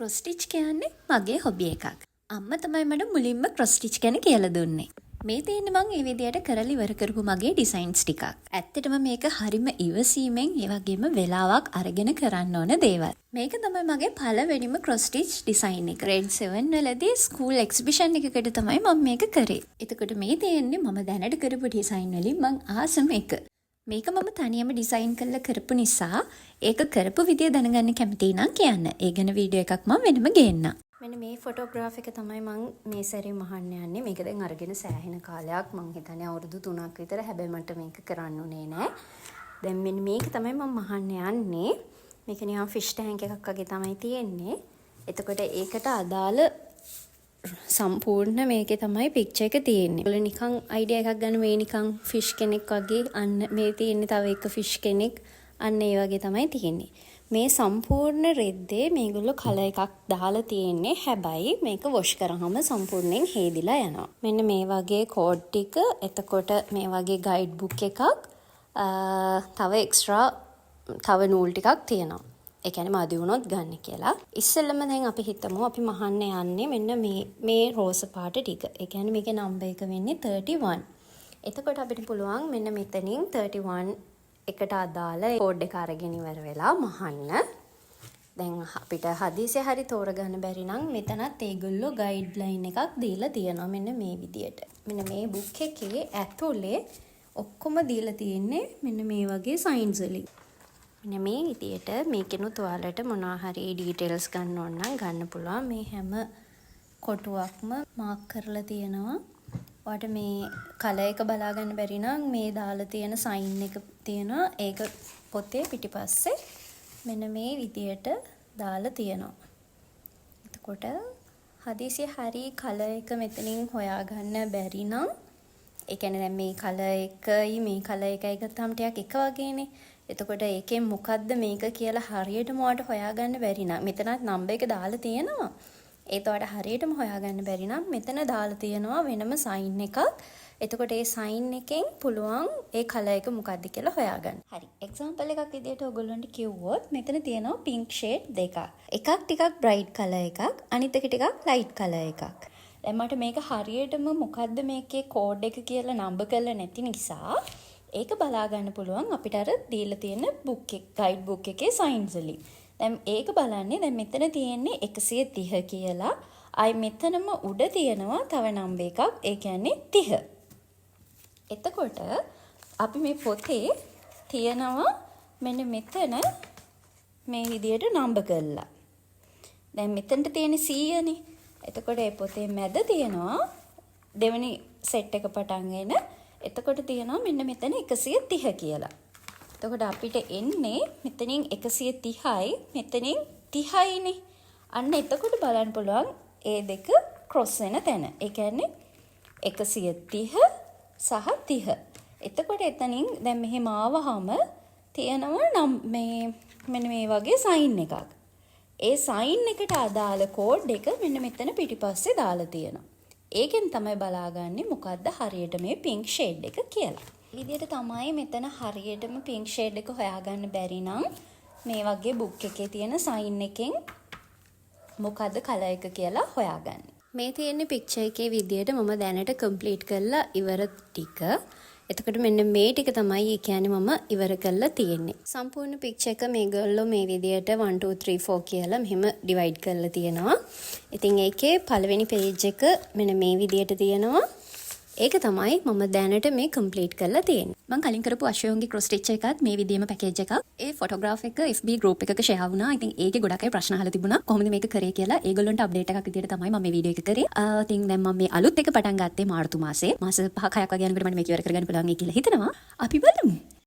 Cross stitch කියන්නේ මගේ hobby එකක්. අම්මා තමයි මට මුලින්ම ක්‍රොස් ස්ටිච් ගැන කියලා දුන්නේ. මේ තියෙන්නේ මං ඒ විදියට කරලා ඉවර කරපු මගේ ඩිසයින්ස් ටිකක්. ඇත්තටම මේක හරිම ඉවසීමෙන් ඒ වගේම වෙලාවක් අරගෙන කරන්න ඕන දේවල්. මේක තමයි මගේ පළවෙනිම ක්‍රොස් ස්ටිච් ඩිසයින් එක. grade 7 වලදී ස්කූල් එක්සිබිෂන් එකකට තමයි මම මේක කරේ. එතකොට මේ තියෙන්නේ මම දැනට කරපු ඩිසයින් වලින් මං ආසම එක. මේක මම තනියම ඩිසයින් කරලා කරපු නිසා ඒක කරපු විදිය දැනගන්න කැමතියි නම් කියන්න. ඒ ගැන වීඩියෝ එකක් මම වෙනම ගේන්නම්. මෙන්න මේ ෆොටෝග්‍රාෆ් එක තමයි මම මේ සැරේ මහන්න යන්නේ. මේක දැන් අරගෙන සෑහෙන කාලයක් මං හිතන්නේ අවුරුදු 3ක් විතර. හැබැයි මට මේක කරන්න උනේ නෑ. දැන් මෙන්න මේක තමයි මම මහන්න යන්නේ. මේක නිකන් ෆිෂ් ටැංක් එකක් වගේ තමයි තියෙන්නේ. එතකොට ඒකට අදාළ සම්පූර්ණ මේකේ තමයි පික්චර් එක තියෙන්නේ. ඔයාලා නිකන් අයිඩියා එකක් ගන්න මේ නිකන් ෆිෂ් කෙනෙක් වගේ අන්න මේ තියෙන්නේ තව එක ෆිෂ් කෙනෙක් අන්න ඒ වගේ තමයි තියෙන්නේ. මේ සම්පූර්ණ රෙද්දේ මේගොල්ලෝ කලර් එකක් දාලා තියෙන්නේ. හැබැයි මේක වොෂ් කරාම සම්පූර්ණයෙන් හේදිලා යනවා. මෙන්න මේ වගේ කෝඩ් ටික එතකොට මේ වගේ ගයිඩ් බුක් එකක් තව එක්ස්ට්‍රා තව නූල් ටිකක් තියෙනවා. ඒ කියන්නේ මදි වුණොත් ගන්න කියලා. ඉස්සෙල්ලම දැන් අපි හිතමු අපි මහන්න යන්නේ මෙන්න මේ රෝස පාට ටික. ඒ කියන්නේ මේකේ නම්බර් එක වෙන්නේ 31. එතකොට අපිට පුළුවන් මෙන්න මෙතනින් 31 එකට අදාළ කෝඩ් එක අරගෙන ඉවර වෙලා මහන්න. දැන් අපිට හදිසිය හරි තෝරගන්න බැරි නම් මෙතනත් ඒගොල්ලෝ ගයිඩ්ලයින් එකක් දීලා තියෙනවා මෙන්න මේ විදියට. මෙන්න මේ බුක් එකේ ඇතුලේ ඔක්කොම දීලා තියෙන්නේ මෙන්න මේ වගේ සයින්ස් වලින්. මෙන්න මේ විදියට මේකෙනුත් ඔයාලට මොනවා හරි ඩීටේල්ස් ගන්න ඕන නම් ගන්න පුළුවන්. මේ හැම කොටුවක්ම මාක් කරලා තියෙනවා. ඔයාලට මේ කලර් එක බලා ගන්න බැරි නම් මේ දාලා තියෙන සයින් එක තියෙනවා. ඒක පොතේ පිටිපස්සේ මෙන්න මේ විදියට දාලා තියෙනවා. එතකොට හදිසිය හරි කලර් එක මෙතනින් හොයාගන්න බැරි නම් ඒ කියන්නේ දැන් මේ කලර් එකයි මේ කලර් එකයි ගත්තාම ටිකක් එක වගේනේ. එතකොට ඒකෙන් මොකද්ද මේක කියලා හරියටම ඔයාලට හොයාගන්න බැරි නම් මෙතනත් නම්බර් එක දාලා තියෙනවා. ඒත් ඔයාලට හරියටම හොයාගන්න බැරි නම් මෙතන දාලා තියෙනවා වෙනම සයින් එකක්. එතකොට ඒ සයින් එකෙන් පුළුවන් ඒ කලර් එක මොකද්ද කියලා හොයාගන්න. හරි. එක්සැම්පල් එකක් විදියට ඔයගොල්ලන්ට කිව්වොත් මෙතන තියෙනවා පින්ක් ෂේඩ් දෙකක්. එකක් ටිකක් බ්‍රයිට් කලර් එකක්, අනිත් එක ටිකක් ලයිට් කලර් එකක්. දැන් මට මේක හරියටම මොකද්ද මේකේ කෝඩ් එක කියලා නම්බර් කරලා නැති නිසා ඒක බලා ගන්න පුළුවන් අපිට අර දීලා තියෙන බුක් එක ගයිඩ් බුක් එකේ සයින්ස් වලින්. දැන් ඒක බලන්නේ දැන් මෙතන තියෙන්නේ 130 කියලා. ආයි මෙතනම උඩ තියෙනවා තව නම්බර් එකක්. ඒ කියන්නේ 30. එතකොට අපි මේ පොතේ තියනවා මෙන්න මෙතන මේ විදියට නම්බර් කරලා. දැන් මෙතනට තියෙන්නේ 100 නේ. එතකොට මේ පොතේ මැද තියෙනවා දෙවෙනි සෙට් එක පටන්ගෙන එතකොට තියෙනවා මෙන්න මෙතන 130 කියලා. එතකොට අපිට එන්නේ මෙතනින් 130යි මෙතනින් 30යිනේ. අන්න එතකොට බලන්න පුළුවන් ඒ දෙක ක්‍රොස් වෙන තැන. ඒ කියන්නේ 130 සහ 30. එතකොට එතනින් දැන් මෙහෙම ආවහම තියෙනවා මෙන්න මේ වගේ සයින් එකක්. ඒ සයින් එකට අදාළ කෝඩ් එක මෙන්න මෙතන පිටිපස්සේ දාලා තියෙනවා. ඒකෙන් තමයි බලාගන්නේ මොකද්ද හරියට මේ පින්ක් ෂේඩ් එක කියලා. විදියට තමයි මෙතන හරියටම පින්ක් ෂේඩ් එක හොයාගන්න බැරි නම් මේ වගේ බුක් එකේ තියෙන සයින් එකෙන් මොකද්ද කලර් එක කියලා හොයාගන්න. මේ තියෙන්නේ පික්චර් එකේ විදියට මම දැනට කම්ප්ලීට් කරලා ඉවර ටික. එතකොට මෙන්න මේ ටික තමයි ඒ කියන්නේ මම ඉවර කරලා තියෙන්නේ. සම්පූර්ණ පික්චර් එක මේගොල්ලෝ මේ විදියට 1 2 3 4 කියලා මෙහෙම ඩිවයිඩ් කරලා තියෙනවා. ඉතින් ඒකේ පළවෙනි පේජ් එක මෙන්න මේ විදියට තියෙනවා. ඒක තමයි මම දැනට මේ කම්ප්ලීට් කරලා තියෙන්නේ. මම කලින් කරපු අශෝක්ගේ ක්‍රොස් ස්ටිච් එකත් මේ විදියම පැකේජ් එකක්. ඒ ෆොටෝග්‍රාෆ් එක FB group එකක ෂෙයා වුණා. ඉතින් ඒකේ ගොඩක් අය ප්‍රශ්න අහලා තිබුණා. කොහොමද මේක කරේ කියලා. ඒගොල්ලන්ට අප්ඩේට් එකක් විදියට තමයි මම මේ වීඩියෝ එක කරේ. ඉතින් දැන් මම මේ අලුත් එක පටන් ගත්තේ මාර්තු මාසේ. මාස 5-6ක් වගේ යනකොට මට මේක ඉවර කරගන්න පුළුවන් කියලා හිතනවා. අපි බලමු.